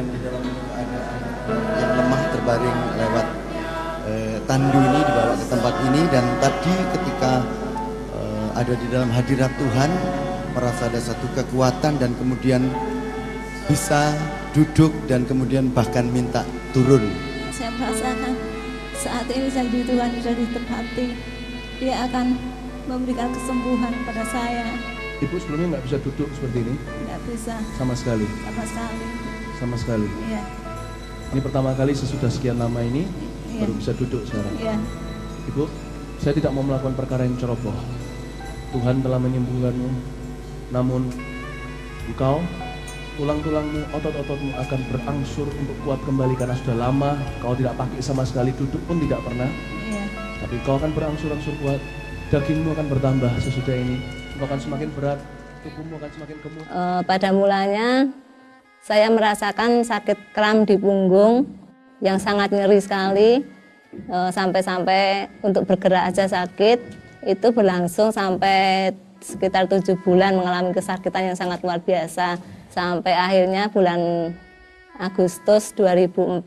kemudian di dalam ada yang lemah terbaring lewat tandu ini dibawa ke tempat ini, dan tadi ketika ada di dalam hadirat Tuhan merasa ada satu kekuatan dan kemudian bisa duduk dan kemudian bahkan minta turun. Saya merasakan saat ini janji Tuhan sudah ditepati. Dia akan memberikan kesembuhan pada saya. Ibu sebelumnya nggak bisa duduk seperti ini? Nggak bisa. Sama sekali? Sama sekali. Sama sekali? Iya. Ini pertama kali sesudah sekian lama ini Iya. baru bisa duduk sekarang? Iya. Ibu, saya tidak mau melakukan perkara yang ceroboh. Tuhan telah menyembuhkanmu, namun engkau, tulang-tulangmu, otot-ototmu akan berangsur untuk kuat kembali karena sudah lama kau tidak pakai sama sekali, duduk pun tidak pernah. Iya. Tapi kau akan berangsur-angsur kuat, dagingmu akan bertambah sesudah ini, kau akan semakin berat, tubuhmu akan semakin gemuk. Pada mulanya saya merasakan sakit kram di punggung yang sangat nyeri sekali, sampai-sampai untuk bergerak aja sakit. Itu berlangsung sampai sekitar 7 bulan mengalami kesakitan yang sangat luar biasa. Sampai akhirnya bulan Agustus 2004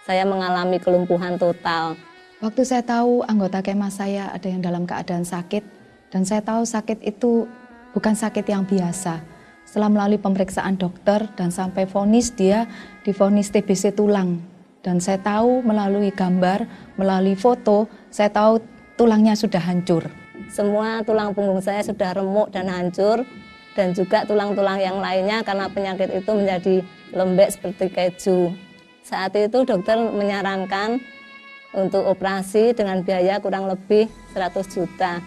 saya mengalami kelumpuhan total. Waktu saya tahu anggota kemah saya ada yang dalam keadaan sakit, dan saya tahu sakit itu bukan sakit yang biasa. Setelah melalui pemeriksaan dokter dan sampai vonis, dia divonis TBC tulang. Dan saya tahu melalui gambar, melalui foto, saya tahu tulangnya sudah hancur. Semua tulang punggung saya sudah remuk dan hancur, dan juga tulang-tulang yang lainnya karena penyakit itu menjadi lembek seperti keju. Saat itu dokter menyarankan untuk operasi dengan biaya kurang lebih 100 juta.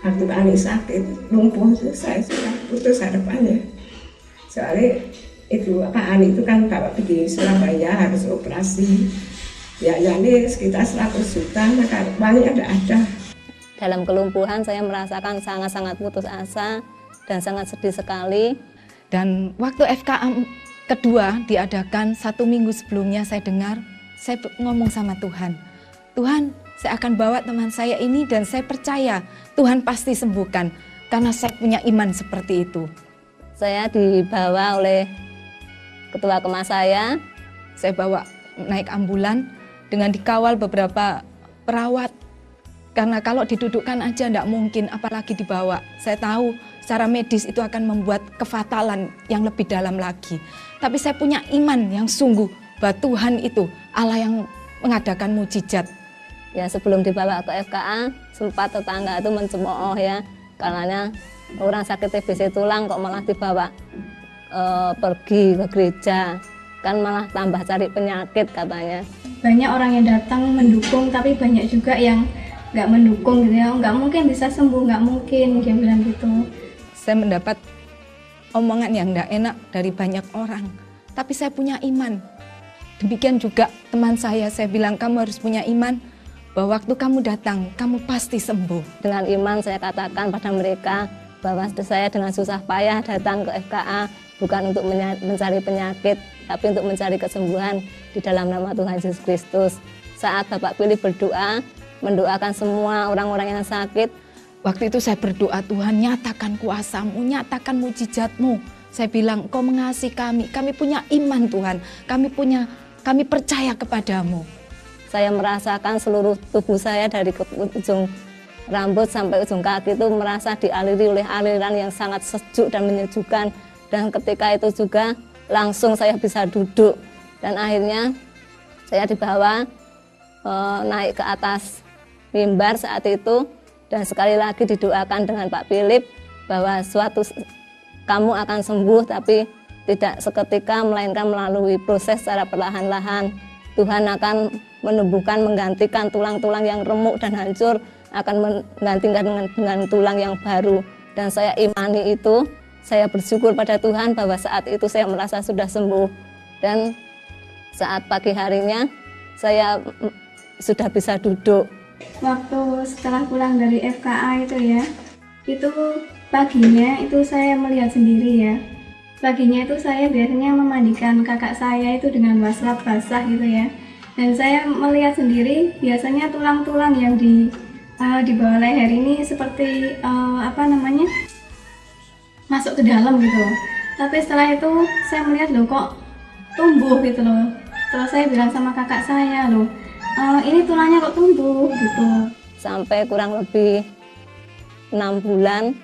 Waktu Ani sakit, lumpuh itu saya sudah putus harapannya. Soalnya itu Ani itu kan bapak pergi Surabaya harus operasi. Biayanya sekitar 100 juta, maka uangnya ada. Dalam kelumpuhan saya merasakan sangat-sangat putus asa dan sangat sedih sekali. Dan waktu FKA kedua diadakan 1 minggu sebelumnya, saya dengar, saya ngomong sama Tuhan, Tuhan, saya akan bawa teman saya ini dan saya percaya Tuhan pasti sembuhkan karena saya punya iman seperti itu. Saya dibawa oleh ketua kemah saya bawa naik ambulan dengan dikawal beberapa perawat. Karena kalau didudukkan aja tidak mungkin, apalagi dibawa. Saya tahu secara medis itu akan membuat kefatalan yang lebih dalam lagi. Tapi saya punya iman yang sungguh bahwa Tuhan itu Allah yang mengadakan mujizat. Ya, sebelum dibawa ke FKA, sempat tetangga itu mencemooh ya, karena orang sakit TBC tulang kok malah dibawa pergi ke gereja, kan malah tambah cari penyakit katanya. Banyak orang yang datang mendukung, tapi banyak juga yang nggak mendukung gitu ya, nggak mungkin bisa sembuh, nggak mungkin, dia bilang gitu. Saya mendapat omongan yang nggak enak dari banyak orang, tapi saya punya iman. Demikian juga teman saya bilang kamu harus punya iman, bahwa waktu kamu datang, kamu pasti sembuh. Dengan iman saya katakan pada mereka bahwa saya dengan susah payah datang ke FKA bukan untuk mencari penyakit, tapi untuk mencari kesembuhan di dalam nama Tuhan Yesus Kristus. Saat Bapak Pilih berdoa, mendoakan semua orang-orang yang sakit. Waktu itu saya berdoa, Tuhan nyatakan kuasa-Mu, nyatakan mujizat-Mu. Saya bilang, Kau mengasihi kami punya iman Tuhan, kami percaya kepadamu. Saya merasakan seluruh tubuh saya dari ujung rambut sampai ujung kaki itu merasa dialiri oleh aliran yang sangat sejuk dan menyejukkan. Dan ketika itu juga langsung saya bisa duduk. Dan akhirnya saya dibawa naik ke atas mimbar saat itu, dan sekali lagi didoakan dengan Pak Philip bahwa kamu akan sembuh, tapi tidak seketika melainkan melalui proses secara perlahan-lahan. Tuhan akan menumbuhkan, menggantikan tulang-tulang yang remuk dan hancur, akan menggantikan dengan tulang yang baru. Dan saya imani itu, saya bersyukur pada Tuhan bahwa saat itu saya merasa sudah sembuh. Dan saat pagi harinya saya sudah bisa duduk. Waktu setelah pulang dari FKA itu ya, itu paginya itu saya melihat sendiri ya. Paginya itu saya biasanya memandikan kakak saya itu dengan waslap basah gitu ya. Dan saya melihat sendiri biasanya tulang-tulang yang di bawah leher ini seperti masuk ke dalam gitu. Tapi setelah itu saya melihat loh kok tumbuh gitu loh. Terus saya bilang sama kakak saya loh, ini tulangnya kok tumbuh gitu. Sampai kurang lebih 6 bulan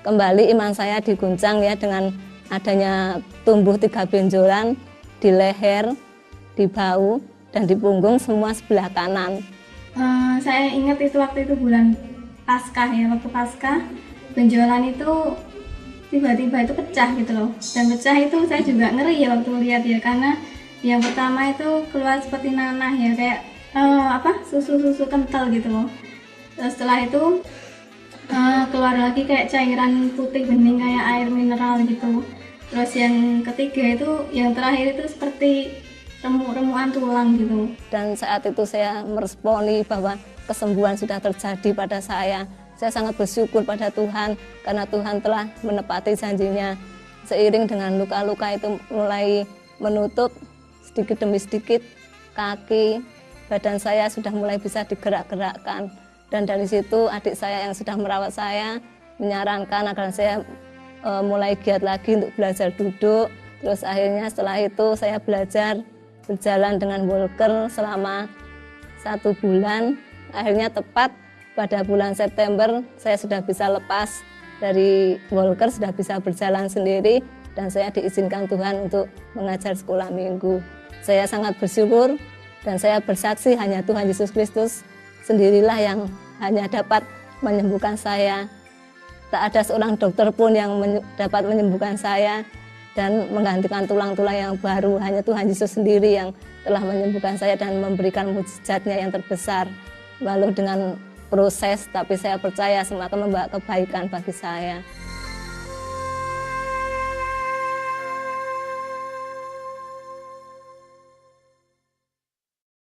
kembali iman saya diguncang ya dengan adanya tumbuh 3 benjolan di leher, di bahu, dan di punggung semua sebelah kanan. Saya ingat itu waktu itu bulan Paskah ya, waktu Paskah benjolan itu tiba-tiba itu pecah gitu loh. Dan pecah itu saya juga ngeri ya waktu lihat ya, karena yang pertama itu keluar seperti nanah ya, kayak susu-susu kental gitu loh. Terus setelah itu keluar lagi kayak cairan putih bening kayak air mineral gitu. Terus yang ketiga itu, yang terakhir itu seperti remuk-remukan tulang gitu. Dan saat itu saya meresponi bahwa kesembuhan sudah terjadi pada saya. Saya sangat bersyukur pada Tuhan karena Tuhan telah menepati janjinya. Seiring dengan luka-luka itu mulai menutup sedikit demi sedikit, kaki, badan saya sudah mulai bisa digerak-gerakkan. Dan dari situ adik saya yang sudah merawat saya menyarankan agar saya mulai giat lagi untuk belajar duduk. Terus akhirnya setelah itu saya belajar berjalan dengan walker selama 1 bulan. Akhirnya tepat pada bulan September saya sudah bisa lepas dari walker, sudah bisa berjalan sendiri, dan saya diizinkan Tuhan untuk mengajar sekolah minggu. Saya sangat bersyukur dan saya bersaksi hanya Tuhan Yesus Kristus sendirilah yang hanya dapat menyembuhkan saya. Tak ada seorang dokter pun yang dapat menyembuhkan saya dan menggantikan tulang-tulang yang baru. Hanya Tuhan Yesus sendiri yang telah menyembuhkan saya dan memberikan mukjizatnya yang terbesar. Walau dengan proses, tapi saya percaya semua akan membawa kebaikan bagi saya.